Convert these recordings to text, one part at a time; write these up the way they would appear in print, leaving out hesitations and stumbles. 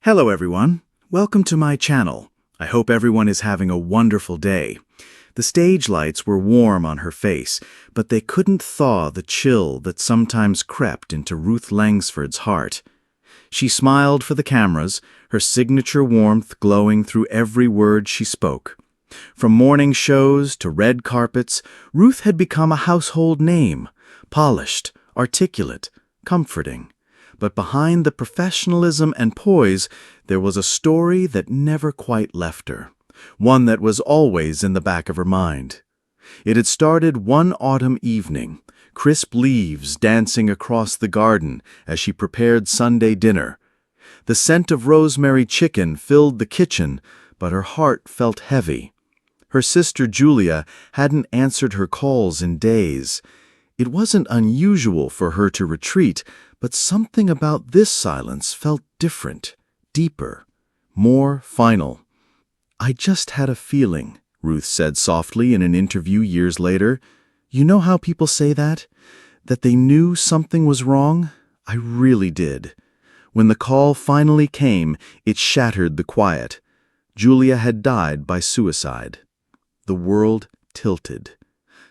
Hello everyone, welcome to my channel. I hope everyone is having a wonderful day. The stage lights were warm on her face, but they couldn't thaw the chill that sometimes crept into Ruth Langsford's heart. She smiled for the cameras, her signature warmth glowing through every word she spoke. From morning shows to red carpets, Ruth had become a household name, polished, articulate, comforting. But behind the professionalism and poise, there was a story that never quite left her, one that was always in the back of her mind. It had started one autumn evening, crisp leaves dancing across the garden as she prepared Sunday dinner. The scent of rosemary chicken filled the kitchen, but her heart felt heavy. Her sister Julia hadn't answered her calls in days. It wasn't unusual for her to retreat, but something about this silence felt different, deeper, more final. "I just had a feeling," Ruth said softly in an interview years later. "You know how people say that? That they knew something was wrong? I really did." When the call finally came, it shattered the quiet. Julia had died by suicide. The world tilted.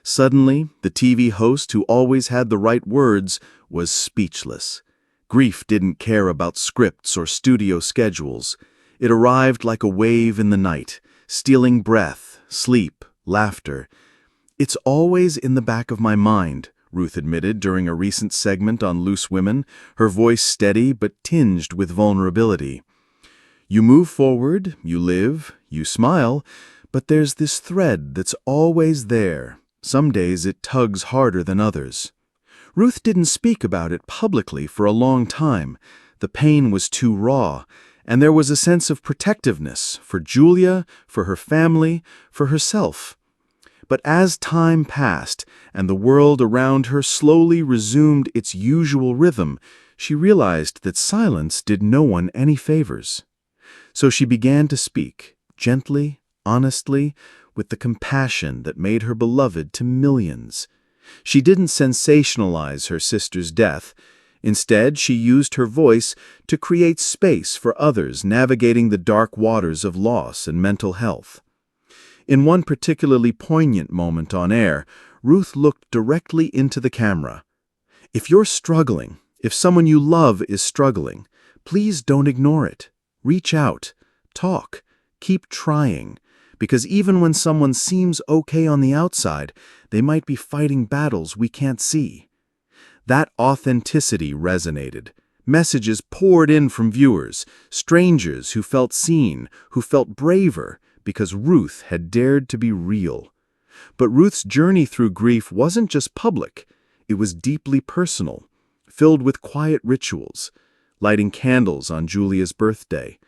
Suddenly, the TV host who always had the right words was speechless. Grief didn't care about scripts or studio schedules. It arrived like a wave in the night, stealing breath, sleep, laughter. "It's always in the back of my mind," Ruth admitted during a recent segment on Loose Women, her voice steady but tinged with vulnerability. "You move forward, you live, you smile, but there's this thread that's always there. Some days it tugs harder than others." Ruth didn't speak about it publicly for a long time. The pain was too raw, and there was a sense of protectiveness for Julia, for her family, for herself. But as time passed and the world around her slowly resumed its usual rhythm, she realized that silence did no one any favors. So she began to speak, gently, honestly, with the compassion that made her beloved to millions. She didn't sensationalize her sister's death. Instead, she used her voice to create space for others navigating the dark waters of loss and mental health. In one particularly poignant moment on air, Ruth looked directly into the camera. "If you're struggling, if someone you love is struggling, please don't ignore it. Reach out, talk, keep trying. Because even when someone seems okay on the outside, they might be fighting battles we can't see." That authenticity resonated. Messages poured in from viewers, strangers who felt seen, who felt braver, because Ruth had dared to be real. But Ruth's journey through grief wasn't just public. It was deeply personal, filled with quiet rituals, lighting candles on Julia's birthday,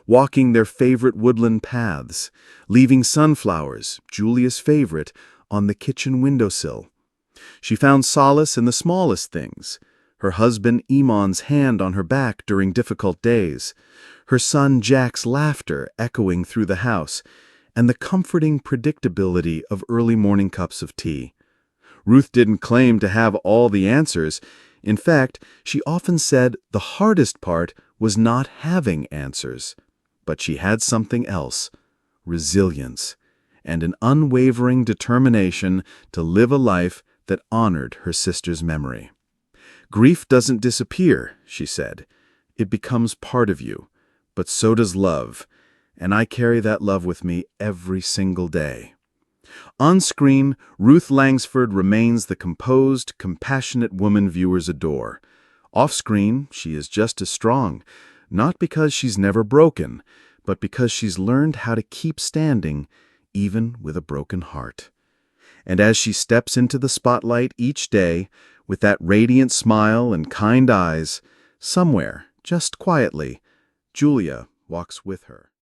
walking their favorite woodland paths, leaving sunflowers, Julia's favorite, on the kitchen windowsill. She found solace in the smallest things: her husband Iman's hand on her back during difficult days, her son Jack's laughter echoing through the house, and the comforting predictability of early morning cups of tea. Ruth didn't claim to have all the answers. In fact, she often said the hardest part was not having answers. But she had something else: resilience, and an unwavering determination to live a life that honored her sister's memory. "Grief doesn't disappear," she said. "It becomes part of you, but so does love, and I carry that love with me every single day." On screen, Ruth Langsford remains the composed, compassionate woman viewers adore. Off screen, she is just as strong, not because she's never broken, but because she's learned how to keep standing even with a broken heart. And as she steps into the spotlight each day, with that radiant smile and kind eyes, somewhere, just quietly, Julia walks with her.